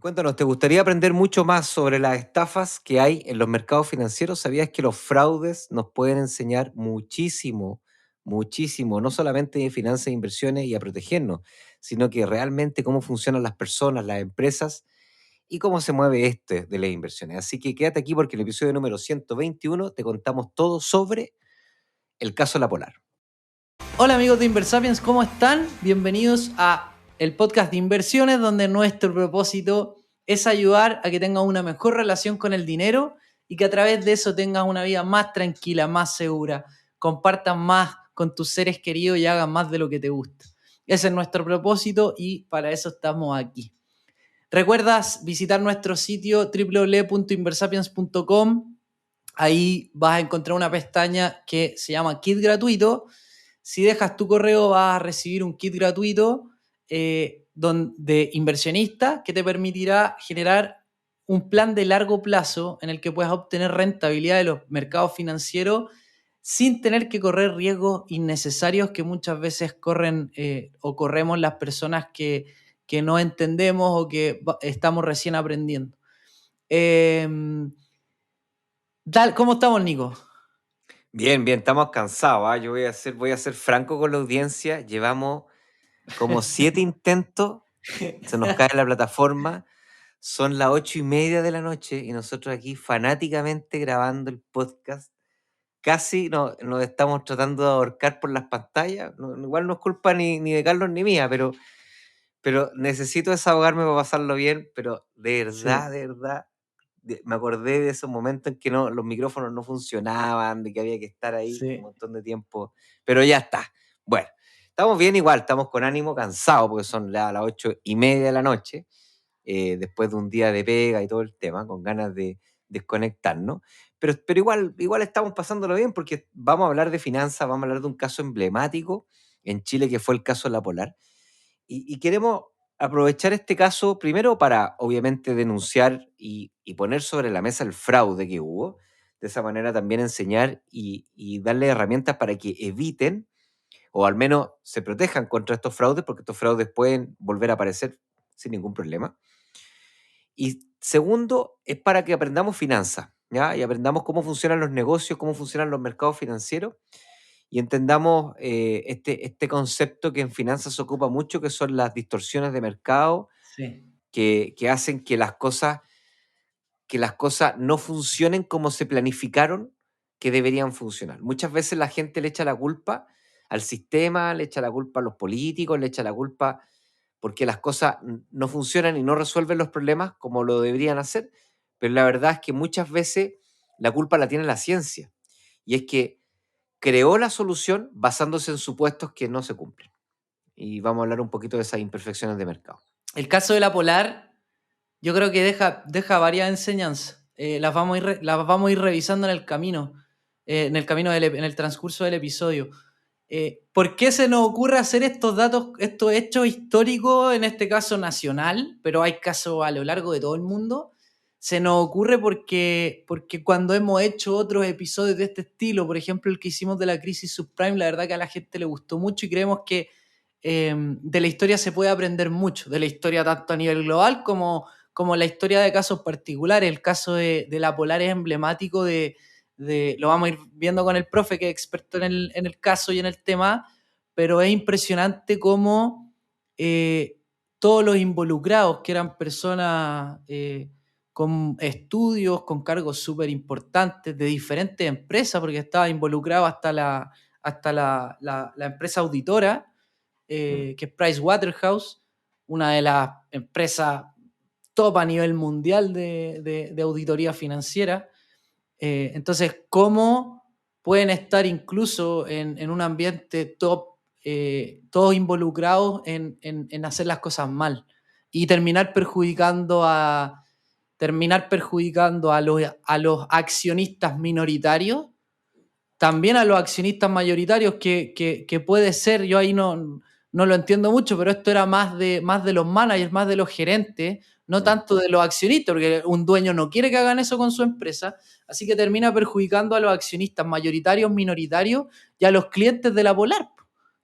Cuéntanos, ¿te gustaría aprender mucho más sobre las estafas que hay en los mercados financieros? ¿Sabías que los fraudes nos pueden enseñar muchísimo, muchísimo, no solamente de finanzas e inversiones y a protegernos, sino que realmente cómo funcionan las personas, las empresas y cómo se mueve este de las inversiones? Así que quédate aquí porque en el episodio número 121 te contamos todo sobre el caso La Polar. Hola amigos de Inversapiens, ¿cómo están? Bienvenidos a el podcast de inversiones donde nuestro propósito es ayudar a que tengan una mejor relación con el dinero y que a través de eso tengan una vida más tranquila, más segura, compartan más con tus seres queridos y hagan más de lo que te gusta. Ese es nuestro propósito y para eso estamos aquí. ¿Recuerdas visitar nuestro sitio www.inversapiens.com? Ahí vas a encontrar una pestaña que se llama Kit Gratuito. Si dejas tu correo vas a recibir un kit gratuito de inversionista que te permitirá generar un plan de largo plazo en el que puedas obtener rentabilidad de los mercados financieros sin tener que correr riesgos innecesarios que muchas veces corren o corremos las personas que no entendemos o que estamos recién aprendiendo. ¿Cómo estamos, Nico? Bien, bien, estamos cansados, ¿ah? Yo voy a ser franco con la audiencia. Llevamos como 7 intentos, se nos cae la plataforma, son las 8:30 de la noche y nosotros aquí fanáticamente grabando el podcast. Casi nos estamos tratando de ahorcar por las pantallas. Igual no es culpa ni de Carlos ni mía, pero necesito desahogarme para pasarlo bien. Pero Sí. de verdad, me acordé de esos momentos en que los micrófonos no funcionaban, de que había que estar ahí un Sí. montón de tiempo. Pero ya está. Bueno, estamos bien igual, estamos con ánimo, cansados, porque son las 8:30 de la noche, después de un día de pega y todo el tema, con ganas de desconectarnos. Pero igual estamos pasándolo bien porque vamos a hablar de finanzas, vamos a hablar de un caso emblemático en Chile que fue el caso de La Polar. Y queremos aprovechar este caso primero para, obviamente, denunciar y poner sobre la mesa el fraude que hubo. De esa manera también enseñar y darle herramientas para que eviten o al menos se protejan contra estos fraudes, porque estos fraudes pueden volver a aparecer sin ningún problema. Y segundo, es para que aprendamos finanzas, ¿ya? Y aprendamos cómo funcionan los negocios, cómo funcionan los mercados financieros y entendamos este concepto que en finanzas se ocupa mucho, que son las distorsiones de mercado Sí. que hacen que las cosas no funcionen como se planificaron que deberían funcionar. Muchas veces la gente le echa la culpa al sistema, le echa la culpa a los políticos, le echa la culpa porque las cosas no funcionan y no resuelven los problemas como lo deberían hacer, pero la verdad es que muchas veces la culpa la tiene la ciencia, y es que creó la solución basándose en supuestos que no se cumplen. Y vamos a hablar un poquito de esas imperfecciones de mercado. El caso de la Polar, yo creo que deja varias enseñanzas. Las vamos a ir revisando en el camino, en el transcurso del episodio. ¿Por qué se nos ocurre hacer estos hechos históricos, en este caso nacional, pero hay casos a lo largo de todo el mundo? Se nos ocurre porque cuando hemos hecho otros episodios de este estilo, por ejemplo el que hicimos de la crisis subprime, la verdad que a la gente le gustó mucho y creemos que de la historia se puede aprender mucho, de la historia tanto a nivel global como la historia de casos particulares. El caso de la Polar es emblemático lo vamos a ir viendo con el profe, que es experto en el caso y en el tema, pero es impresionante cómo todos los involucrados, que eran personas con estudios, con cargos súper importantes de diferentes empresas, porque estaba involucrado hasta la empresa auditora, que es Pricewaterhouse, una de las empresas top a nivel mundial de auditoría financiera. Entonces, ¿cómo pueden estar incluso en un ambiente top, todos involucrados en hacer las cosas mal y terminar perjudicando a los accionistas minoritarios, también a los accionistas mayoritarios, que puede ser? Yo ahí no lo entiendo mucho, pero esto era más de los managers, más de los gerentes, no tanto de los accionistas, porque un dueño no quiere que hagan eso con su empresa, así que termina perjudicando a los accionistas mayoritarios, minoritarios y a los clientes de la Polar,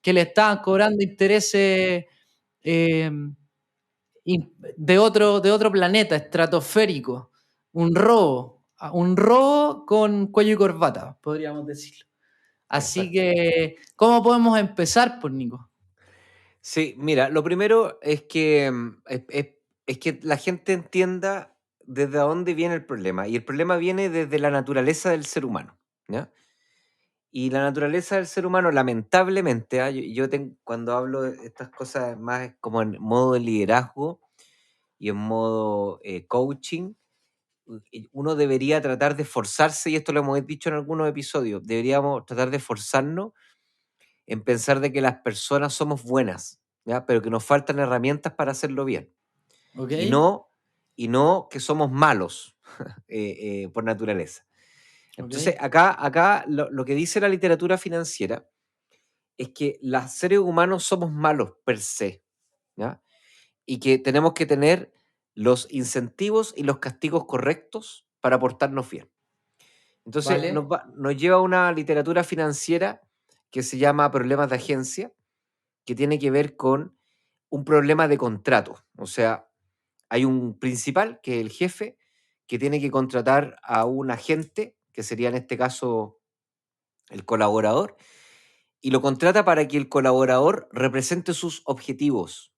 que le estaban cobrando intereses eh, de otro planeta, estratosférico. Un robo con cuello y corbata, podríamos decirlo. Así Exacto. que, ¿cómo podemos empezar, por Nico? Sí, mira, lo primero es que, es que la gente entienda desde dónde viene el problema. Y el problema viene desde la naturaleza del ser humano, ¿ya? Y la naturaleza del ser humano, lamentablemente, cuando hablo de estas cosas más como en modo de liderazgo y en modo coaching, uno debería tratar de esforzarse, y esto lo hemos dicho en algunos episodios, deberíamos tratar de esforzarnos en pensar de que las personas somos buenas, ¿ya? Pero que nos faltan herramientas para hacerlo bien. ¿Ok? Y no, y no que somos malos por naturaleza. ¿Ok? Entonces, acá lo que dice la literatura financiera es que los seres humanos somos malos per se, ¿ya? Y que tenemos que tener los incentivos y los castigos correctos para portarnos bien. Entonces, Vale. nos lleva a una literatura financiera que se llama Problemas de Agencia, que tiene que ver con un problema de contrato. O sea, hay un principal, que es el jefe, que tiene que contratar a un agente, que sería en este caso el colaborador, y lo contrata para que el colaborador represente sus objetivos,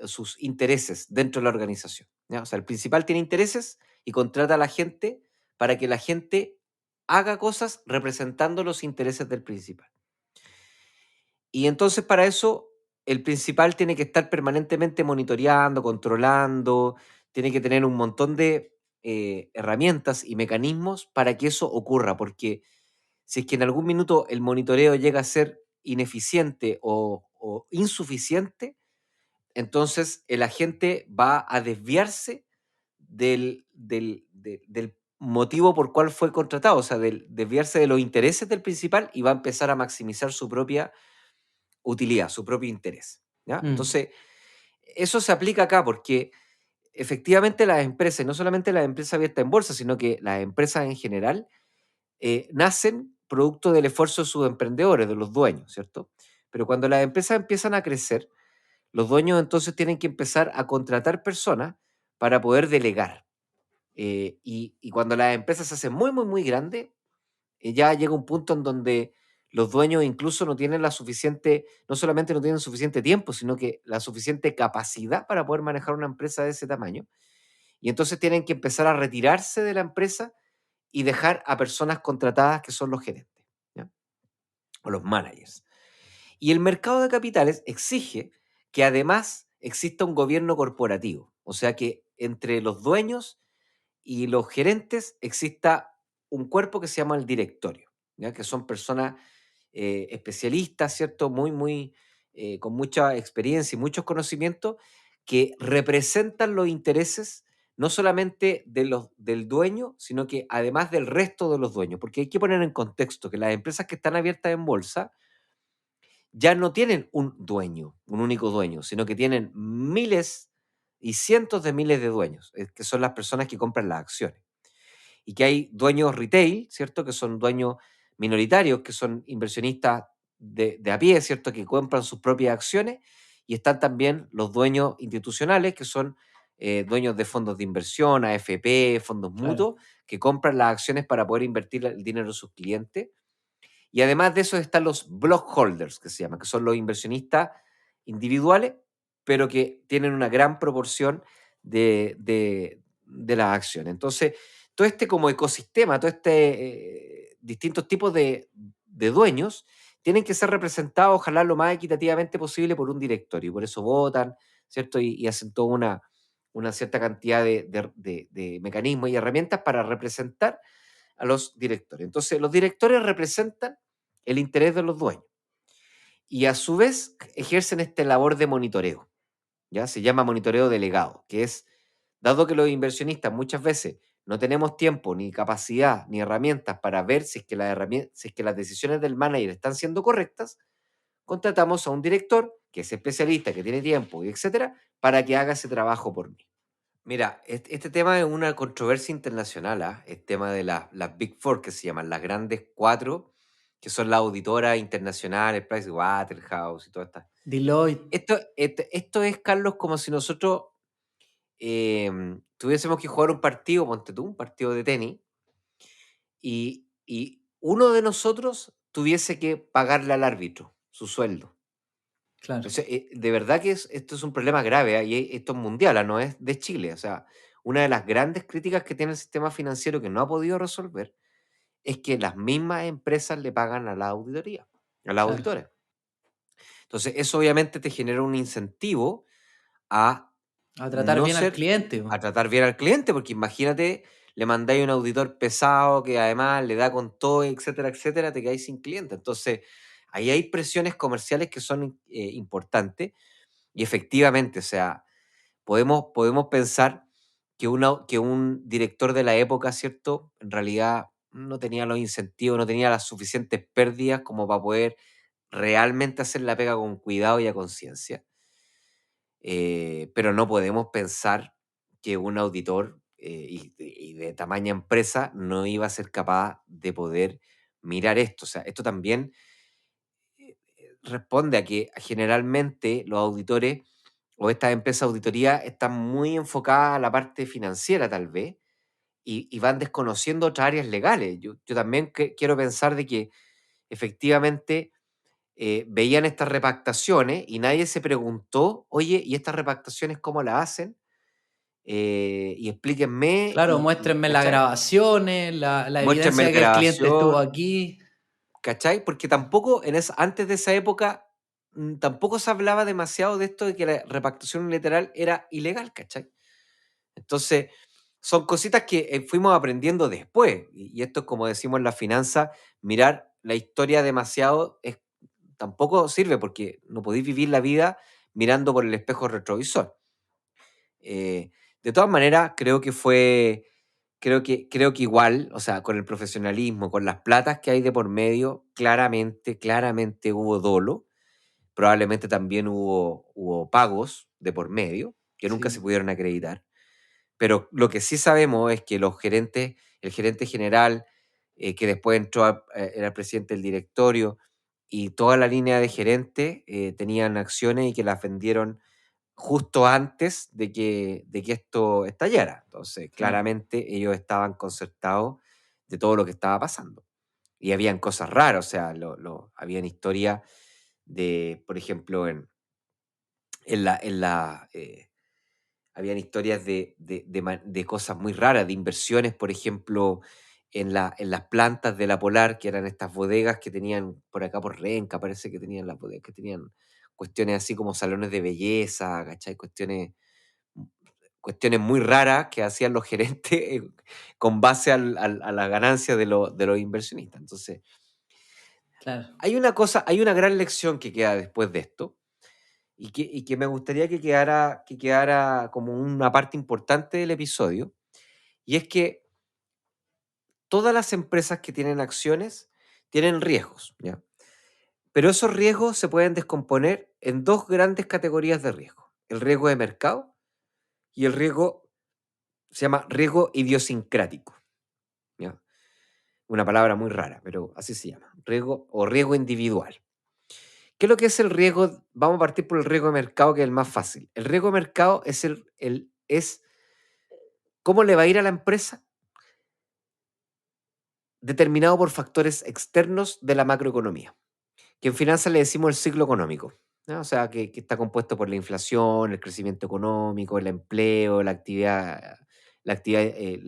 sus intereses dentro de la organización, ¿ya? O sea, el principal tiene intereses y contrata a la gente para que la gente haga cosas representando los intereses del principal. Y entonces para eso el principal tiene que estar permanentemente monitoreando, controlando, tiene que tener un montón de herramientas y mecanismos para que eso ocurra, porque si es que en algún minuto el monitoreo llega a ser ineficiente o insuficiente, entonces el agente va a desviarse del motivo por cual fue contratado, o sea, desviarse de los intereses del principal y va a empezar a maximizar su propia utilidad, su propio interés, ¿ya? Mm, Entonces, eso se aplica acá porque efectivamente las empresas, y no solamente las empresas abiertas en bolsa, sino que las empresas en general, nacen producto del esfuerzo de sus emprendedores, de los dueños, ¿cierto? Pero cuando las empresas empiezan a crecer, los dueños entonces tienen que empezar a contratar personas para poder delegar. Y cuando las empresas se hacen muy, muy, muy grandes, ya llega un punto en donde los dueños incluso no tienen la suficiente, no solamente no tienen suficiente tiempo, sino que la suficiente capacidad para poder manejar una empresa de ese tamaño. Y entonces tienen que empezar a retirarse de la empresa y dejar a personas contratadas que son los gerentes, ¿ya? O los managers. Y el mercado de capitales exige que además exista un gobierno corporativo, o sea que entre los dueños y los gerentes exista un cuerpo que se llama el directorio, ¿ya? Que son personas especialistas, ¿cierto? Con mucha experiencia y muchos conocimientos que representan los intereses no solamente del dueño, sino que además del resto de los dueños, porque hay que poner en contexto que las empresas que están abiertas en bolsa ya no tienen un dueño, un único dueño, sino que tienen miles y cientos de miles de dueños, que son las personas que compran las acciones. Y que hay dueños retail, ¿cierto? Que son dueños minoritarios, que son inversionistas de a pie, ¿cierto? Que compran sus propias acciones. Y están también los dueños institucionales, que son dueños de fondos de inversión, AFP, fondos claro. mutuos, que compran las acciones para poder invertir el dinero de sus clientes. Y además de eso están los block holders, que se llama, que son los inversionistas individuales, pero que tienen una gran proporción de las acciones. Entonces, todo este como ecosistema, todo este distintos tipos de dueños, tienen que ser representados, ojalá lo más equitativamente posible, por un directorio. Y por eso votan, ¿cierto? Y hacen toda una cierta cantidad de mecanismos y herramientas para representar a los directores. Entonces, los directores representan el interés de los dueños y a su vez ejercen esta labor de monitoreo, ¿ya? Se llama monitoreo delegado, que es, dado que los inversionistas muchas veces no tenemos tiempo, ni capacidad, ni herramientas para ver si es que si es que las decisiones del manager están siendo correctas, contratamos a un director que es especialista, que tiene tiempo, y etcétera, para que haga ese trabajo por mí. Mira, este tema es una controversia internacional, ¿ah? El tema de las Big Four, que se llaman las grandes cuatro, que son las auditoras internacionales, Pricewaterhouse y todas estas. Deloitte, Esto es, Carlos, como si nosotros tuviésemos que jugar un partido, ponte tú, un partido de tenis, y uno de nosotros tuviese que pagarle al árbitro su sueldo. O claro. sea, de verdad que esto es un problema grave, y esto es mundial, no es de Chile. O sea, una de las grandes críticas que tiene el sistema financiero que no ha podido resolver es que las mismas empresas le pagan a la auditoría, a las Claro. auditores. Entonces, eso obviamente te genera un incentivo a A tratar no bien al ser, cliente, po. a tratar bien al cliente, porque imagínate, le mandáis un auditor pesado que además le da con todo, etcétera, etcétera, te quedáis sin cliente. Entonces, ahí hay presiones comerciales que son importantes y efectivamente, o sea, podemos pensar que un director de la época, ¿cierto? En realidad no tenía los incentivos, no tenía las suficientes pérdidas como para poder realmente hacer la pega con cuidado y a conciencia. Pero no podemos pensar que un auditor y de tamaña empresa no iba a ser capaz de poder mirar esto. O sea, esto también responde a que generalmente los auditores o estas empresas de auditoría están muy enfocadas a la parte financiera tal vez y van desconociendo otras áreas legales. Yo también quiero pensar de que efectivamente veían estas repactaciones y nadie se preguntó, oye, ¿y estas repactaciones cómo las hacen? Y explíquenme, Claro, muéstrenme las ¿cachai? grabaciones, la Muéstrenme evidencia la de que el cliente estuvo grabación, aquí. ¿cachai? Porque tampoco, antes de esa época, tampoco se hablaba demasiado de esto de que la repactación unilateral era ilegal, ¿cachai? Entonces, son cositas que fuimos aprendiendo después. Y esto es como decimos en la finanza, mirar la historia demasiado tampoco sirve porque no podéis vivir la vida mirando por el espejo retrovisor. Eh, de todas maneras, creo que igual, o sea, con el profesionalismo, con las platas que hay de por medio, claramente hubo dolo. Probablemente también hubo pagos de por medio que nunca se Sí, pudieron acreditar. Pero lo que sí sabemos es que el gerente general, que después era el presidente del directorio, y toda la línea de gerentes tenían acciones y que las vendieron justo antes de que esto estallara. Entonces, claro. claramente ellos estaban concertados de todo lo que estaba pasando. Y habían cosas raras, o sea, habían historias de, por ejemplo, habían historias de cosas muy raras, de inversiones, por ejemplo, en las plantas de la Polar, que eran estas bodegas que tenían por acá por Renca, parece que tenían las bodegas, que tenían cuestiones así como salones de belleza, ¿cachai? Cuestiones muy raras que hacían los gerentes con base a la ganancia de los inversionistas. Entonces, Claro. hay una gran lección que queda después de esto y que me gustaría que quedara como una parte importante del episodio, y es que todas las empresas que tienen acciones tienen riesgos, ¿ya? Pero esos riesgos se pueden descomponer en dos grandes categorías de riesgo: el riesgo de mercado y el riesgo, se llama riesgo idiosincrático, ¿ya? Una palabra muy rara, pero así se llama, riesgo o riesgo individual. ¿Qué es lo que es el riesgo? Vamos a partir por el riesgo de mercado, que es el más fácil. El riesgo de mercado es cómo le va a ir a la empresa determinado por factores externos de la macroeconomía, que en finanzas le decimos el ciclo económico, ¿no? O sea, que está compuesto por la inflación, el crecimiento económico, el empleo, las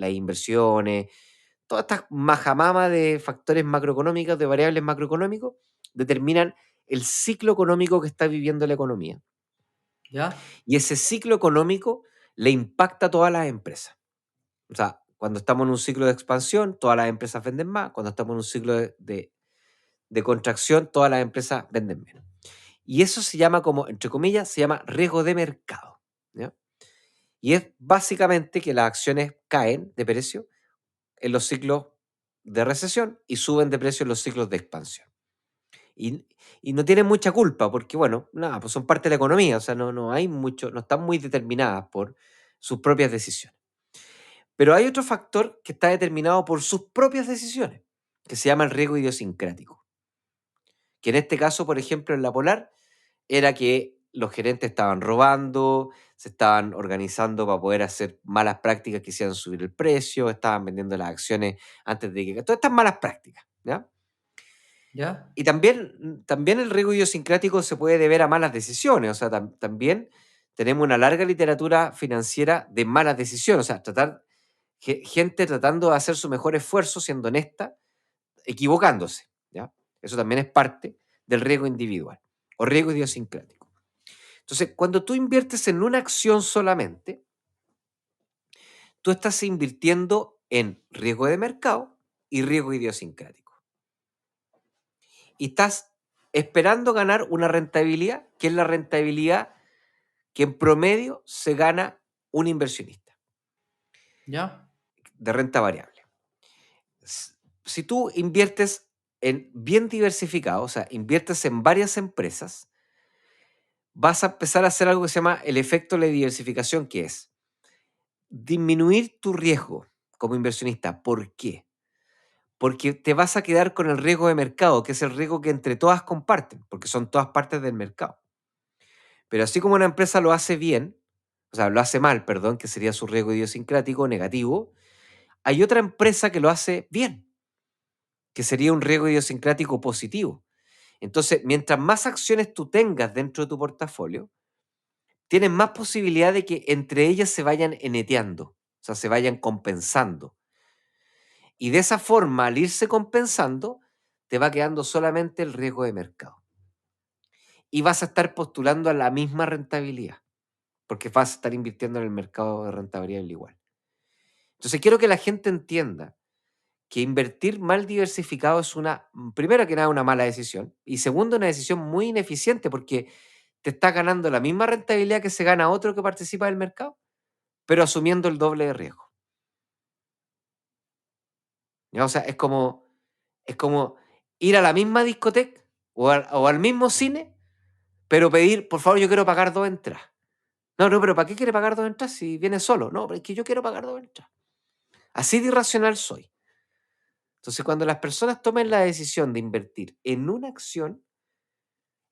inversiones, todas estas majamamas de factores macroeconómicos, de variables macroeconómicos, determinan el ciclo económico que está viviendo la economía. ¿Ya? Y ese ciclo económico le impacta a todas las empresas. O sea, cuando estamos en un ciclo de expansión, todas las empresas venden más. Cuando estamos en un ciclo de contracción, todas las empresas venden menos. Y eso se llama como, entre comillas, se llama riesgo de mercado, ¿ya? Y es básicamente que las acciones caen de precio en los ciclos de recesión y suben de precio en los ciclos de expansión. Y, y no tienen mucha culpa porque, bueno, nada, pues son parte de la economía, o sea, no hay mucho, no están muy determinadas por sus propias decisiones. Pero hay otro factor que está determinado por sus propias decisiones, que se llama el riesgo idiosincrático. que en este caso, por ejemplo, en la Polar, era que los gerentes estaban robando, se estaban organizando para poder hacer malas prácticas que hicieran subir el precio, estaban vendiendo las acciones antes de que... Todas estas malas prácticas, ¿ya? ¿Ya? Y también el riesgo idiosincrático se puede deber a malas decisiones, o sea, también tenemos una larga literatura financiera de malas decisiones, o sea, gente tratando de hacer su mejor esfuerzo, siendo honesta, equivocándose, ¿ya? Eso también es parte del riesgo individual o riesgo idiosincrático. Entonces, cuando tú inviertes en una acción solamente, tú estás invirtiendo en riesgo de mercado y riesgo idiosincrático. Y estás esperando ganar una rentabilidad, que es la rentabilidad que en promedio se gana un inversionista ¿Ya? de renta variable. Si tú inviertes en bien diversificado, o sea, inviertes en varias empresas, vas a empezar a hacer algo que se llama el efecto de la diversificación, que es disminuir tu riesgo como inversionista. ¿Por qué? Porque te vas a quedar con el riesgo de mercado, que es el riesgo que entre todas comparten, porque son todas partes del mercado. Pero así como una empresa lo hace bien, o sea, lo hace mal, perdón, que sería su riesgo idiosincrático negativo, hay otra empresa que lo hace bien, que sería un riesgo idiosincrático positivo. Entonces, mientras más acciones tú tengas dentro de tu portafolio, tienes más posibilidad de que entre ellas se vayan eneteando, o sea, se vayan compensando. Y de esa forma, al irse compensando, te va quedando solamente el riesgo de mercado. Y vas a estar postulando a la misma rentabilidad, porque vas a estar invirtiendo en el mercado de renta variable igual. Entonces, quiero que la gente entienda que invertir mal diversificado es primero que nada, una mala decisión. Y segundo, una decisión muy ineficiente, porque te está ganando la misma rentabilidad que se gana otro que participa del mercado, pero asumiendo el doble de riesgo. ¿Ya? O sea, es como ir a la misma discoteca o al mismo cine, pero pedir, por favor, yo quiero pagar 2 entradas. No, no, pero ¿para qué quiere pagar 2 entradas si viene solo? No, pero es que yo quiero pagar 2 entradas. Así de irracional soy. Entonces, cuando las personas tomen la decisión de invertir en una acción,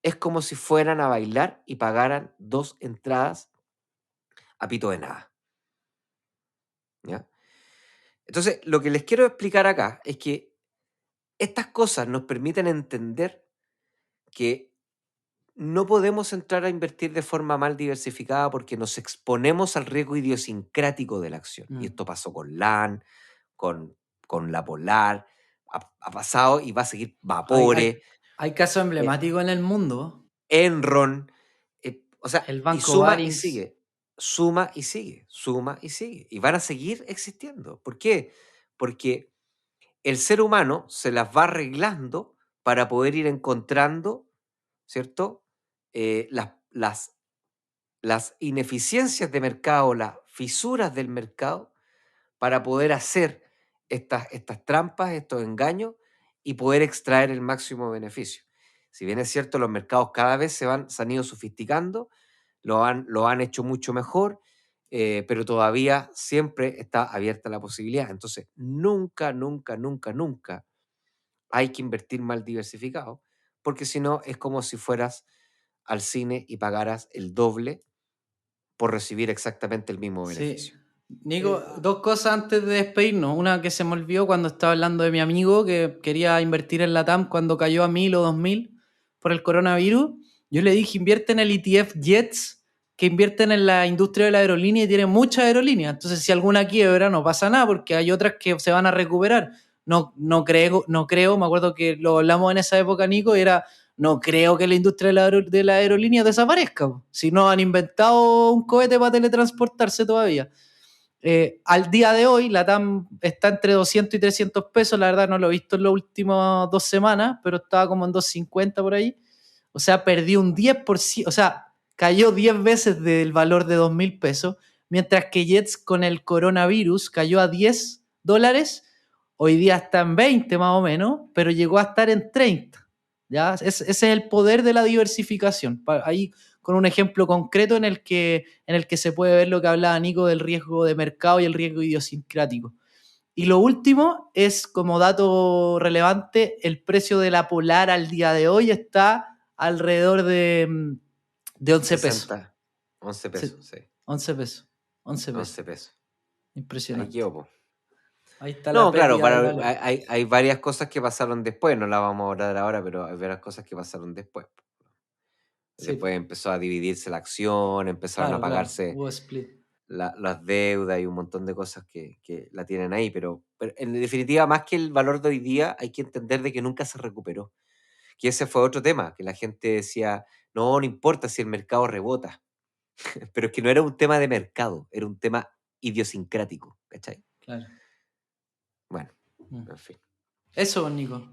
es como si fueran a bailar y pagaran 2 entradas a pito de nada. ¿Ya? Entonces, lo que les quiero explicar acá es que estas cosas nos permiten entender que no podemos entrar a invertir de forma mal diversificada porque nos exponemos al riesgo idiosincrático de la acción. Y Mm. esto pasó con LAN, con la Polar, ha pasado y va a seguir Hay, hay, Vapore, hay casos eh, emblemáticos en el mundo. Enron, o sea, El y Banco suma y Barings. sigue, suma y sigue, suma y sigue. Y van a seguir existiendo. ¿Por qué? Porque el ser humano se las va arreglando para poder ir encontrando, ¿cierto? Las ineficiencias de mercado, las fisuras del mercado, para poder hacer estas trampas, estos engaños y poder extraer el máximo beneficio. Si bien es cierto, los mercados cada vez se han ido sofisticando, lo han hecho mucho mejor, pero todavía siempre está abierta la posibilidad. Entonces, nunca, nunca, nunca, nunca hay que invertir mal diversificado, porque si no es como si fueras al cine y pagaras el doble por recibir exactamente el mismo Sí. beneficio. Nico, dos cosas antes de despedirnos. Una que se me olvidó cuando estaba hablando de mi amigo que quería invertir en la TAM cuando cayó a 1000 o 2000 por el coronavirus. Yo le dije, invierte en el ETF Jets, que invierten en la industria de la aerolínea y tienen muchas aerolíneas. Entonces, si alguna quiebra, no pasa nada porque hay otras que se van a recuperar. No creo, me acuerdo que lo hablamos en esa época, Nico, y era, no creo que la industria de la aerolínea desaparezca, po. Si no han inventado un cohete para teletransportarse todavía. Al día de hoy, la TAM está entre 200 y 300 pesos. La verdad, no lo he visto en las últimas 2 semanas, pero estaba como en 250 por ahí. O sea, perdió un 10%, o sea, cayó 10 veces del valor de 2.000 pesos, mientras que Jets con el coronavirus cayó a $10. Hoy día está en 20 más o menos, pero llegó a estar en 30. ¿Ya? Ese es el poder de la diversificación. Ahí con un ejemplo concreto en el que se puede ver lo que hablaba Nico del riesgo de mercado y el riesgo idiosincrático. Y lo último es, como dato relevante, el precio de la Polar al día de hoy está alrededor de 11 pesos. 60, 11 pesos, sí. 11 pesos. 11 pesos. 11 pesos. Ahí Impresionante. quedó, po. Ahí está la No, claro, pérdida de valor. hay varias cosas que pasaron después, no las vamos a hablar ahora, pero hay varias cosas que pasaron después. Sí, Después empezó a dividirse la acción, empezaron a claro, pagarse hubo split. las deudas y un montón de cosas que la tienen ahí, pero en definitiva, más que el valor de hoy día, hay que entender de que nunca se recuperó. Que ese fue otro tema, que la gente decía, no importa si el mercado rebota, pero es que no era un tema de mercado, era un tema idiosincrático, ¿cachai? Claro. Bueno, Mm. en fin. Eso, Nico.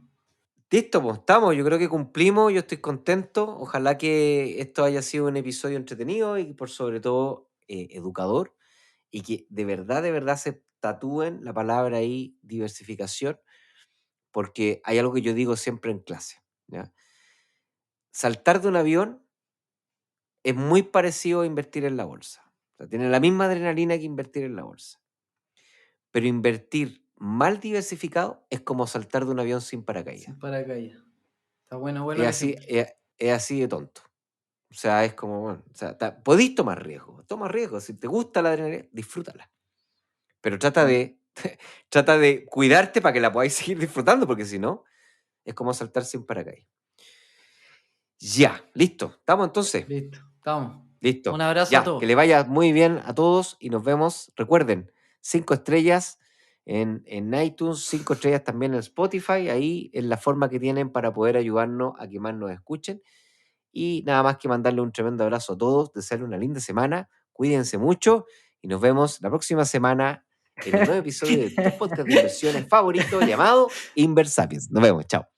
Listo, pues estamos, yo creo que cumplimos, yo estoy contento, ojalá que esto haya sido un episodio entretenido y por sobre todo educador y que de verdad se tatúen la palabra ahí, diversificación, porque hay algo que yo digo siempre en clase, ¿ya? Saltar de un avión es muy parecido a invertir en la bolsa, o sea, tiene la misma adrenalina que invertir en la bolsa, pero invertir mal diversificado es como saltar de un avión sin paracaídas. Sin paracaídas. Está bueno Es el así, ejemplo. es así de tonto. O sea, es como, bueno, o sea, podéis tomar riesgo, toma riesgo. Si te gusta la adrenalina, disfrútala. Pero trata de cuidarte para que la podáis seguir disfrutando, porque si no, es como saltar sin paracaídas. Ya, listo. ¿Estamos entonces? Listo, estamos. Listo. Un abrazo ya, a todos. que le vaya muy bien a todos y nos vemos. Recuerden, 5 estrellas en iTunes, 5 estrellas también en Spotify. Ahí es la forma que tienen para poder ayudarnos a que más nos escuchen. Y nada más que mandarle un tremendo abrazo a todos, desearle una linda semana, cuídense mucho y nos vemos la próxima semana en un nuevo episodio de tu podcast de inversiones favorito llamado Inversapiens. Nos vemos, chao.